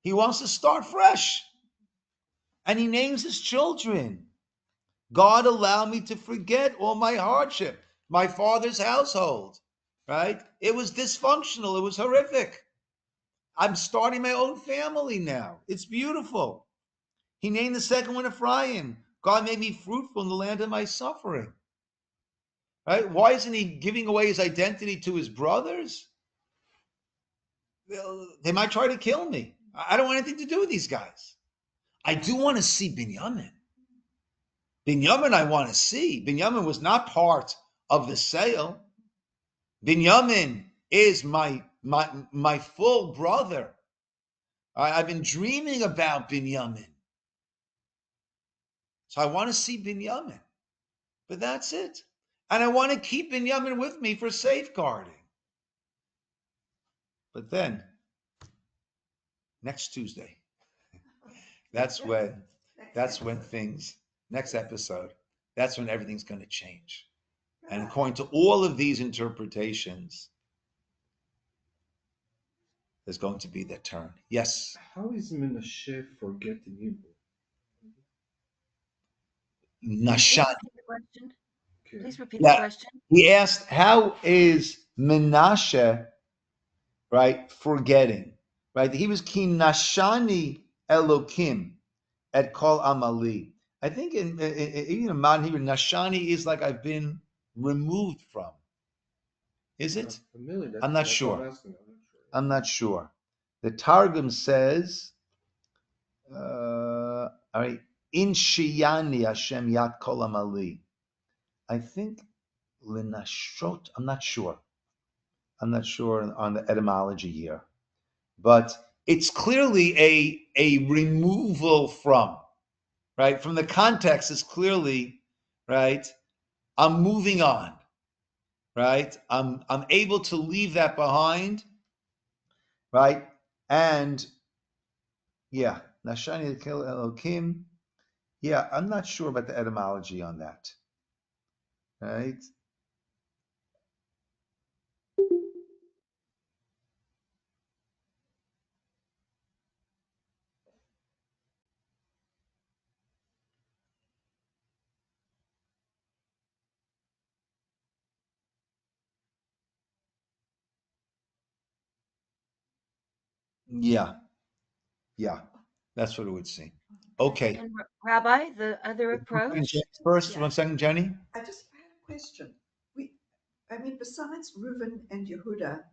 He wants to start fresh. And he names his children. God allowed me to forget all my hardship, my father's household, right? It was dysfunctional. It was horrific. I'm starting my own family now. It's beautiful. He named the second one Ephraim. God made me fruitful in the land of my suffering. Right? Why isn't he giving away his identity to his brothers? They might try to kill me. I don't want anything to do with these guys. I do want to see Binyamin. Binyamin I want to see. Binyamin was not part of the sale. Binyamin is my full brother. I've been dreaming about Binyamin. So I want to see Binyamin. But that's it. And I want to keep Binyamin with me for safeguarding. But then, next Tuesday, that's when things, next episode, that's when everything's going to change. And according to all of these interpretations, there's going to be that turn. Yes? How is Menashe forgetting Hebrew? Nashan. Please repeat the question. Okay. Please repeat the Yeah. question. He asked, how is Menashe, right, forgetting? Right? He was ki nashani Elokim at kol amali. I think in modern Hebrew, nashani is like I've been removed from. Is it? Familiar. I'm not That's sure. what I'm asking. I'm not sure. The Targum says, all right, in shiyani Hashem yat kol amali. I think linashot. I'm not sure. I'm not sure on the etymology here, but it's clearly a removal from, right? From the context, it's clearly, right? I'm moving on, right? I'm able to leave that behind, right? And yeah, Nashani Elokim. Yeah, I'm not sure about the etymology on that, right? Yeah, that's what it would seem. Okay. And Rabbi, the other approach? First, Yeah. 1 second, Jenny. I had a question. Besides Reuben and Yehuda,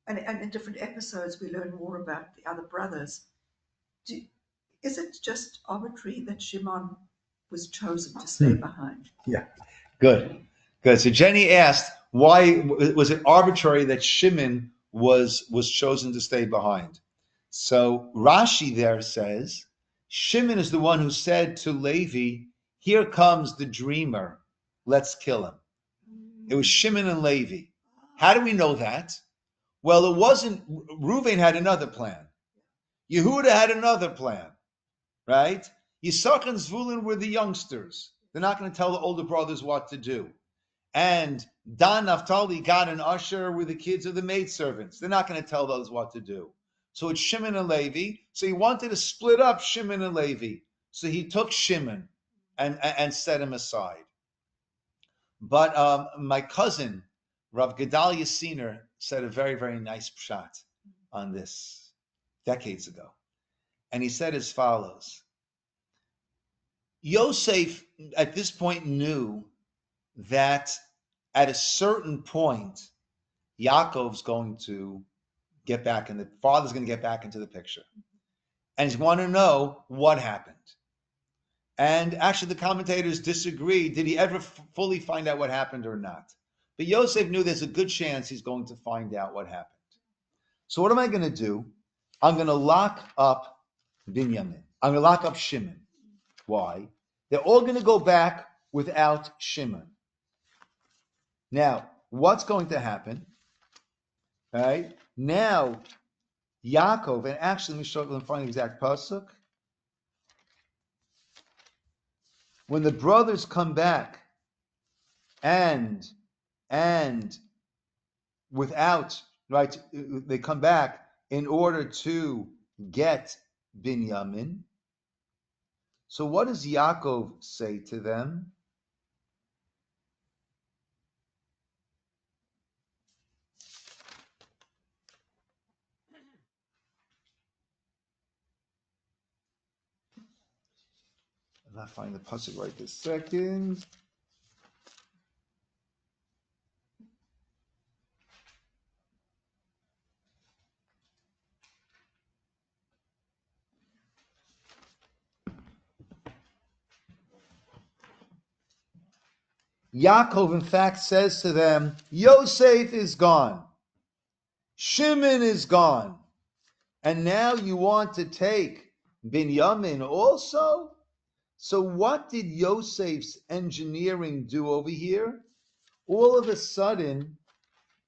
and in different episodes we learn more about the other brothers. Is it just arbitrary that Shimon was chosen to stay behind? Yeah, good. So Jenny asked, why was it arbitrary that Shimon was chosen to stay behind? So Rashi there says, Shimon is the one who said to Levi, here comes the dreamer, let's kill him. It was Shimon and Levi. How do we know that? Well, it wasn't, Reuven had another plan. Yehuda had another plan, right? Yisachar and Zvulun were the youngsters. They're not going to tell the older brothers what to do. And Dan, Naphtali, Gad, and Asher were the kids of the maidservants. They're not going to tell those what to do. So it's Shimon and Levi. So he wanted to split up Shimon and Levi. So he took Shimon and set him aside. But my cousin, Rav Gedalia Ciner, said a very, very nice pshat on this decades ago. And he said as follows. Yosef, at this point, knew that at a certain point, Yaakov's going to get back, and the father's going to get back into the picture. And he's going to know what happened. And actually, the commentators disagree. Did he ever fully find out what happened or not? But Yosef knew there's a good chance he's going to find out what happened. So what am I going to do? I'm going to lock up Binyamin. I'm going to lock up Shimon. Why? They're all going to go back without Shimon. Now, what's going to happen? All right. Now, Yaakov, and actually, let me show you and find the exact pasuk. When the brothers come back and without, right, they come back in order to get Binyamin. So what does Yaakov say to them? I'm not finding the pasuk right this second. Yaakov, in fact, says to them, Yosef is gone. Shimon is gone. And now you want to take Binyamin also? So what did Yosef's engineering do over here? All of a sudden,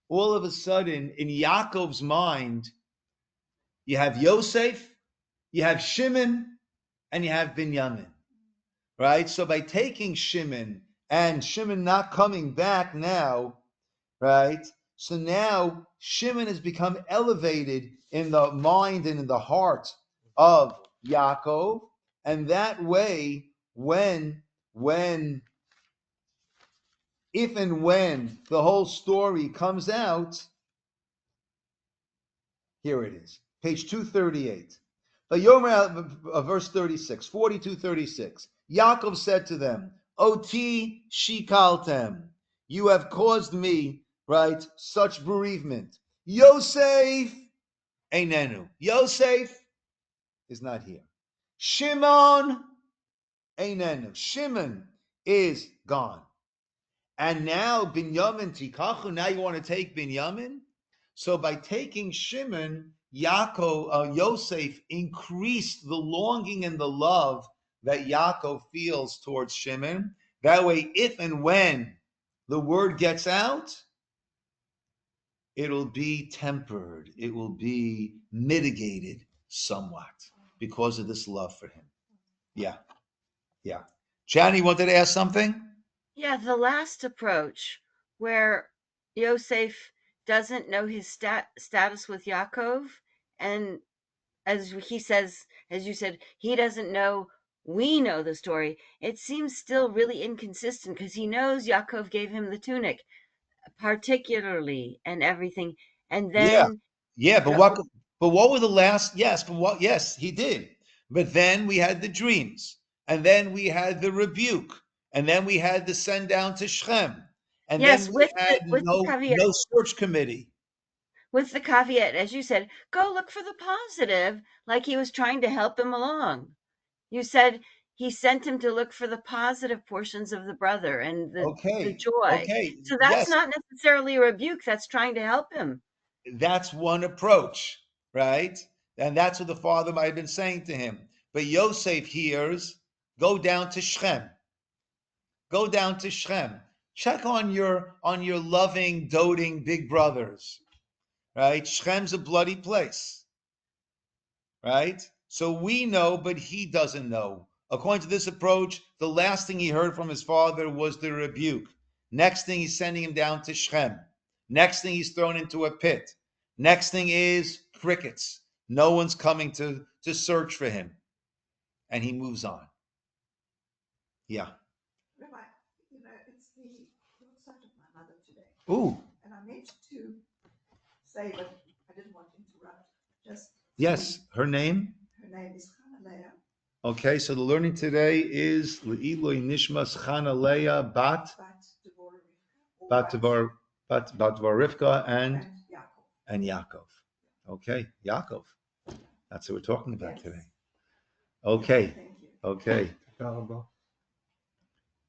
all of a sudden, in Yaakov's mind, you have Yosef, you have Shimon, and you have Binyamin, right? So by taking Shimon and Shimon not coming back now, right? So now Shimon has become elevated in the mind and in the heart of Yaakov, and that way, if and when the whole story comes out, here it is, page 238. Verse 36, 42:36. Yaakov said to them, Oti shikaltem, you have caused me, right, such bereavement. Yosef einenu. Yosef is not here. Shimon einenu. Shimon is gone. And now Binyamin tikachu, now you want to take Binyamin? So by taking Shimon, Yosef increased the longing and the love that Yaakov feels towards Shimon. That way, if and when the word gets out, it'll be tempered, it will be mitigated somewhat because of this love for him. Yeah. Johnny wanted to ask something? Yeah, the last approach where Yosef doesn't know his status with Yaakov, and as he says, as you said, he doesn't know. We know the story. It seems still really inconsistent because he knows Yaakov gave him the tunic, particularly, and everything, and Yeah. then But what were the last? Yes, he did. But then we had the dreams, and then we had the rebuke, and then we had the send down to Shechem, and then yes, we had with the caveat. no search committee. With the caveat, as you said, go look for the positive, like he was trying to help him along. You said he sent him to look for the positive portions of the brother and the joy. So that's Yes, not necessarily a rebuke, that's trying to help him. that's one approach, right? And that's what the father might have been saying to him. But Yosef hears, go down to Shechem. Go down to Shechem. Check on your loving, doting big brothers, right? Shechem's a bloody place, right? So we know, but he doesn't know. According to this approach, the last thing he heard from his father was the rebuke. Next thing, he's sending him down to Shechem. Next thing, he's thrown into a pit. Next thing is crickets. No one's coming to search for him. And he moves on. Yeah. Rabbi, it's the such of my mother today. Ooh. And I meant to say, but I didn't want to interrupt. Yes, her name? Her name is Chanalea. Okay, so the learning today is Le'iloi Nishmas Chanalea Bat Rivka and Yaakov. Okay, Yaakov. That's what we're talking about today. Okay.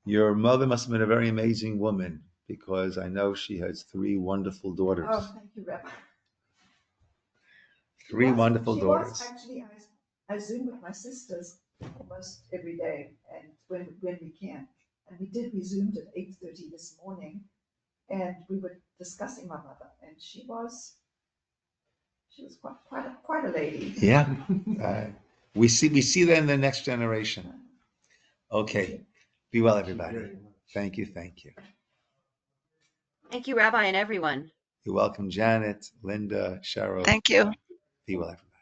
Your mother must have been a very amazing woman because I know she has 3 wonderful daughters. Oh, thank you, Rabbi. 3 wonderful daughters. Actually, I Zoom with my sisters almost every day, and when we can. And we Zoomed at 8:30 this morning, and we were discussing my mother, and she was quite a lady. Yeah. We see that in the next generation. Okay. Be well, everybody. Thank you. Thank you, Rabbi, and everyone. You're welcome, Janet, Linda, Cheryl. Thank you. Be well, everybody.